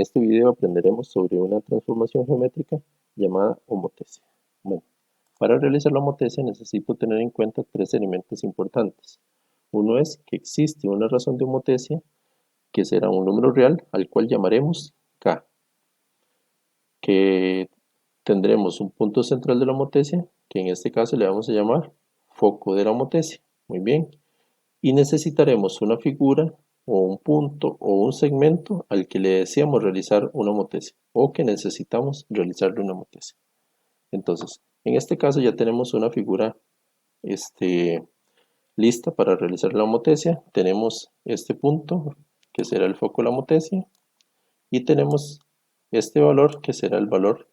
este video aprenderemos sobre una transformación geométrica llamada homotesia. Bueno, para realizar la homotesia necesito tener en cuenta tres elementos importantes. Uno es que existe una razón de homotesia que será un número real al cual llamaremos K, que tendremos un punto central de la homotesia que en este caso le vamos a llamar foco de la homotesia. Muy bien, y necesitaremos una figura o un punto o un segmento al que le deseamos realizar una homotesia o que necesitamos realizarle una homotesia. Entonces, en este caso ya tenemos una figura lista para realizar la homotesia. Tenemos este punto que será el foco de la homotesia y tenemos este valor que será el valor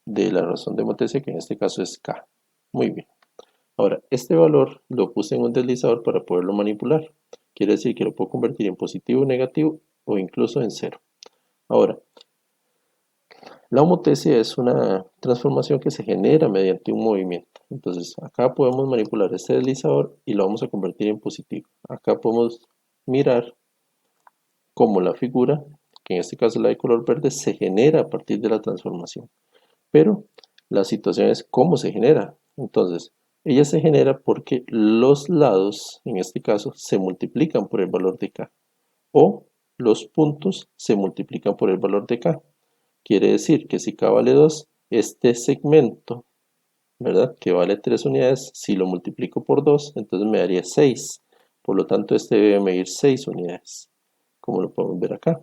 de la razón de homotesia, que en este caso es K. Muy bien. Ahora, este valor lo puse en un deslizador para poderlo manipular. Quiere decir que lo puedo convertir en positivo, negativo o incluso en cero. Ahora, la homotesia es una transformación que se genera mediante un movimiento. Entonces, acá podemos manipular este deslizador y lo vamos a convertir en positivo. Acá podemos mirar cómo la figura, que en este caso es la de color verde, se genera a partir de la transformación. Pero la situación es cómo se genera. Entonces, ella se genera porque los lados, en este caso, se multiplican por el valor de K. O los puntos se multiplican por el valor de K. Quiere decir que si K vale 2, este segmento, ¿verdad? Que vale 3 unidades, si lo multiplico por 2, entonces me daría 6. Por lo tanto, este debe medir 6 unidades, como lo podemos ver acá.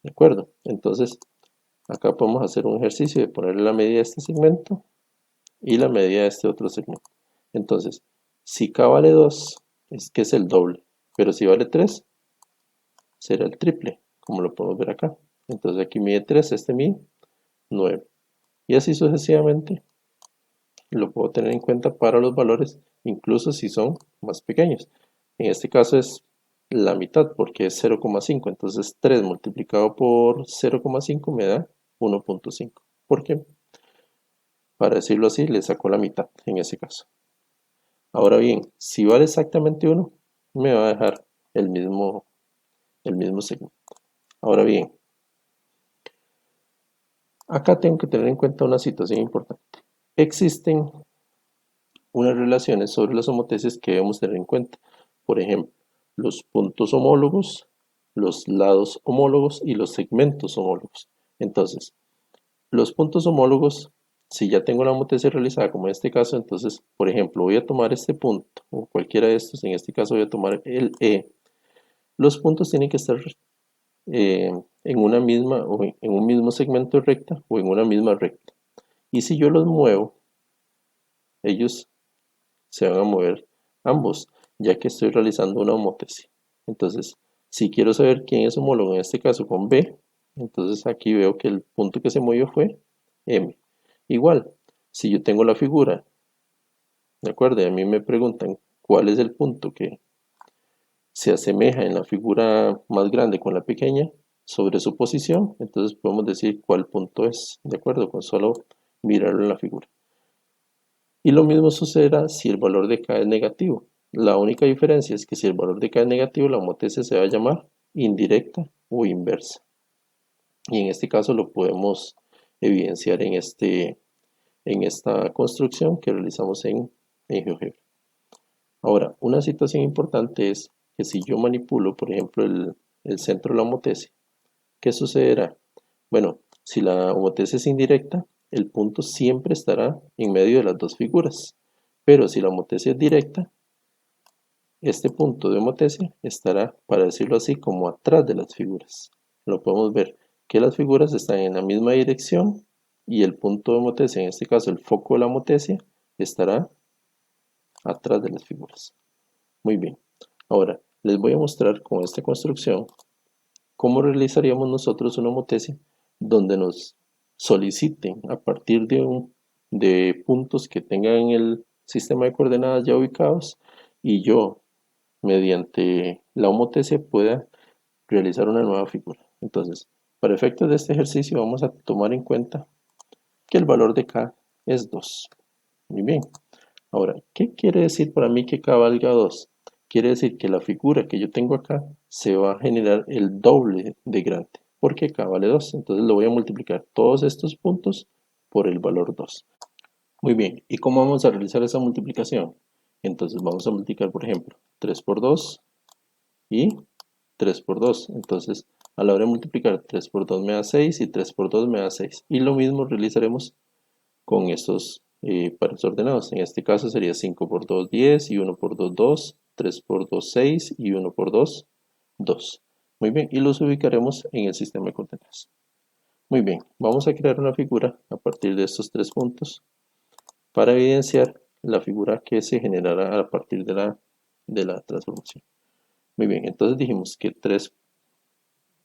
¿De acuerdo? Entonces, acá podemos hacer un ejercicio de ponerle la medida de este segmento y la medida de este otro segmento. Entonces, si K vale 2, es que es el doble, pero si vale 3, será el triple, como lo podemos ver acá. Entonces aquí mide 3, este mide 9. Y así sucesivamente lo puedo tener en cuenta para los valores, incluso si son más pequeños. En este caso es la mitad porque es 0,5, entonces 3 multiplicado por 0,5 me da 1,5. ¿Por qué? Para decirlo así, le saco la mitad en ese caso. Ahora bien, si vale exactamente 1, me va a dejar el mismo segmento. Ahora bien, acá tengo que tener en cuenta una situación importante. Existen unas relaciones sobre las homotesias que debemos tener en cuenta. Por ejemplo, los puntos homólogos, los lados homólogos y los segmentos homólogos. Entonces, los puntos homólogos, si ya tengo la homotesia realizada, como en este caso, entonces, por ejemplo, voy a tomar este punto, o cualquiera de estos, en este caso voy a tomar el E. Los puntos tienen que estar en una misma, o en un mismo segmento de recta, o en una misma recta. Y si yo los muevo, ellos se van a mover ambos, ya que estoy realizando una homotesia. Entonces, si quiero saber quién es homólogo, en este caso con B, entonces aquí veo que el punto que se movió fue M. Igual, si yo tengo la figura, ¿de acuerdo? Y a mí me preguntan cuál es el punto que se asemeja en la figura más grande con la pequeña sobre su posición, entonces podemos decir cuál punto es, ¿de acuerdo? Con solo mirarlo en la figura. Y lo mismo sucederá si el valor de K es negativo. La única diferencia es que si el valor de K es negativo, la homotesia se va a llamar indirecta o inversa. Y en este caso lo podemos evidenciar en esta construcción que realizamos en GeoGebra. Ahora, una situación importante es que si yo manipulo, por ejemplo, el centro de la homotesia, ¿qué sucederá? Bueno, si la homotesia es indirecta, el punto siempre estará en medio de las dos figuras. Pero si la homotesia es directa, este punto de homotesia estará, para decirlo así, como atrás de las figuras. Lo podemos ver que las figuras están en la misma dirección y el punto de homotesia, en este caso el foco de la homotesia, estará atrás de las figuras. Muy bien. Ahora, les voy a mostrar con esta construcción cómo realizaríamos nosotros una homotesia donde nos soliciten a partir de puntos que tengan el sistema de coordenadas ya ubicados y yo mediante la homotesia pueda realizar una nueva figura. Entonces, para efectos de este ejercicio vamos a tomar en cuenta que el valor de K es 2. Muy bien. Ahora, ¿qué quiere decir para mí que K valga 2? Quiere decir que la figura que yo tengo acá se va a generar el doble de grande. porque K vale 2. Entonces lo voy a multiplicar todos estos puntos por el valor 2. Muy bien, ¿y cómo vamos a realizar esa multiplicación? Entonces vamos a multiplicar, por ejemplo, 3 por 2 y 3 por 2. Entonces, a la hora de multiplicar, 3 por 2 me da 6 y 3 por 2 me da 6. Y lo mismo realizaremos con estos pares ordenados. En este caso sería 5 por 2, 10 y 1 por 2, 2, 3 por 2, 6 y 1 por 2, 2. Muy bien, y los ubicaremos en el sistema de coordenadas. Muy bien, vamos a crear una figura a partir de estos tres puntos para evidenciar la figura que se generará a partir de la transformación. Muy bien, entonces dijimos que 3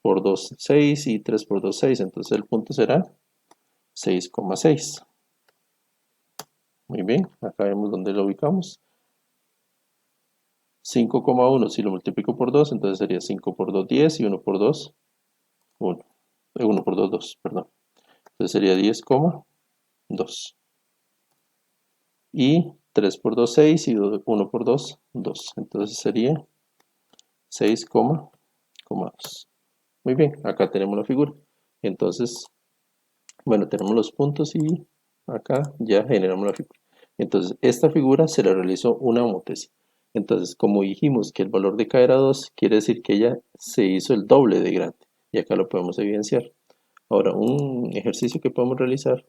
por 2, 6 y 3 por 2, 6. Entonces el punto será 6,6. Muy bien, acá vemos dónde lo ubicamos. 5,1, si lo multiplico por 2, entonces sería 5 por 2, 10 y 1 por 2, 1. 1 por 2, 2, perdón. Entonces sería 10,2. Y 3 por 2, 6 y 1 por 2, 2. Entonces sería 6,2. Muy bien, acá tenemos la figura. Entonces, bueno, tenemos los puntos y acá ya generamos la figura. Entonces, esta figura se la realizó una homotesía. Entonces, como dijimos que el valor de K era 2, quiere decir que ella se hizo el doble de grande. Y acá lo podemos evidenciar. Ahora, un ejercicio que podemos realizar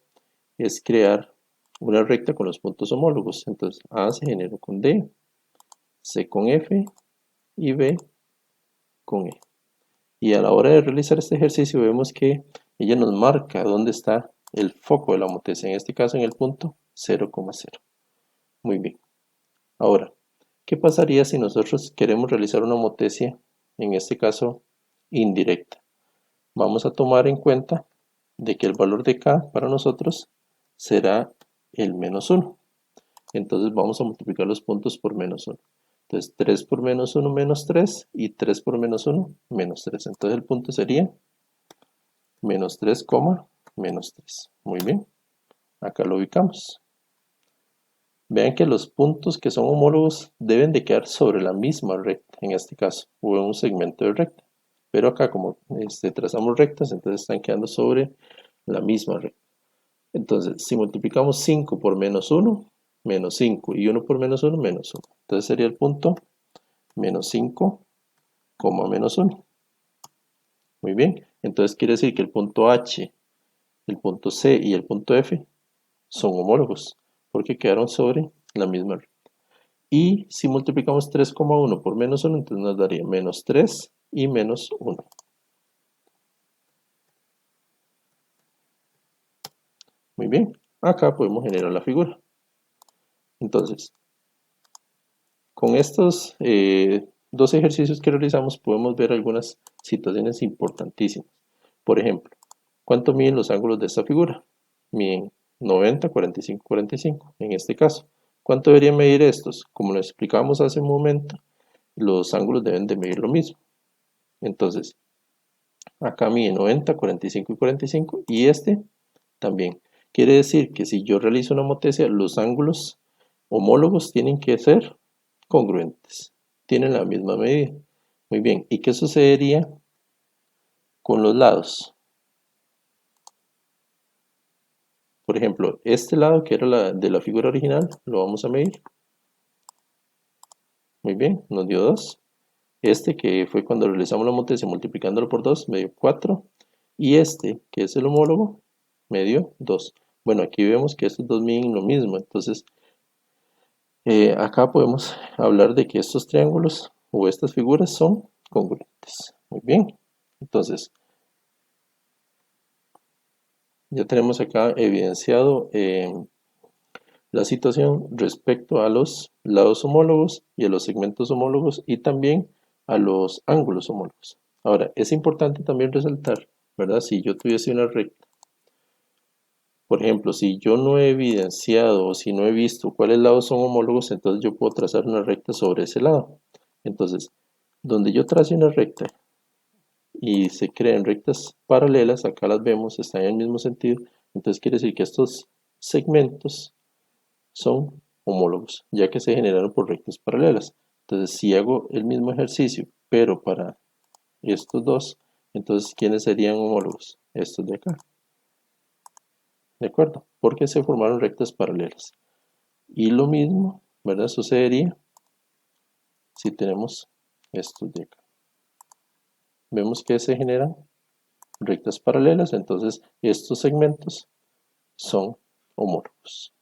es crear una recta con los puntos homólogos. Entonces, A se generó con D, C con F y B con E. Y a la hora de realizar este ejercicio vemos que ella nos marca dónde está el foco de la homotesía, en este caso en el punto 0,0. Muy bien. Ahora, ¿qué pasaría si nosotros queremos realizar una homotesía, en este caso indirecta? Vamos a tomar en cuenta de que el valor de K para nosotros será el menos 1. Entonces vamos a multiplicar los puntos por menos 1. Entonces 3 por menos 1, menos 3, y 3 por menos 1, menos 3. Entonces el punto sería menos 3, menos 3. Muy bien, acá lo ubicamos. Vean que los puntos que son homólogos deben de quedar sobre la misma recta, en este caso, o en un segmento de recta. Pero acá como trazamos rectas, entonces están quedando sobre la misma recta. Entonces, si multiplicamos 5 por menos 1, menos 5, y 1 por menos 1, menos 1. Entonces sería el punto menos 5, menos 1. Muy bien, entonces quiere decir que el punto H, el punto C y el punto F son homólogos, porque quedaron sobre la misma recta. Y si multiplicamos 3,1 por menos 1, entonces nos daría menos 3 y menos 1. Muy bien, acá podemos generar la figura. Entonces, con estos dos ejercicios que realizamos podemos ver algunas situaciones importantísimas. Por ejemplo, ¿cuánto miden los ángulos de esta figura? Miden 90, 45, 45 en este caso. ¿Cuánto deberían medir estos? Como lo explicamos hace un momento, los ángulos deben de medir lo mismo. Entonces, acá mide 90, 45 y 45 y este también. Quiere decir que si yo realizo una homotesía, los ángulos homólogos tienen que ser congruentes. Tienen la misma medida. Muy bien, ¿y qué sucedería con los lados? Por ejemplo, este lado que era de la figura original, lo vamos a medir. Muy bien, nos dio 2. Este que fue cuando realizamos la homotesía multiplicándolo por 2, me dio 4. Y este, que es el homólogo, me dio 2. Bueno, aquí vemos que estos dos miden lo mismo. Entonces, acá podemos hablar de que estos triángulos o estas figuras son congruentes. Muy bien. Entonces, ya tenemos acá evidenciado la situación respecto a los lados homólogos y a los segmentos homólogos y también a los ángulos homólogos. Ahora, es importante también resaltar, ¿verdad? Si yo tuviese una recta, por ejemplo, si yo no he evidenciado o si no he visto cuáles lados son homólogos, entonces yo puedo trazar una recta sobre ese lado. Entonces, donde yo trace una recta y se creen rectas paralelas, acá las vemos, están en el mismo sentido, entonces quiere decir que estos segmentos son homólogos, ya que se generaron por rectas paralelas. Entonces, si hago el mismo ejercicio, pero para estos dos, Entonces, ¿quiénes serían homólogos? Estos de acá. ¿De acuerdo? Porque se formaron rectas paralelas. Y lo mismo, ¿verdad? Sucedería si tenemos estos de acá. Vemos que se generan rectas paralelas, entonces estos segmentos son homólogos.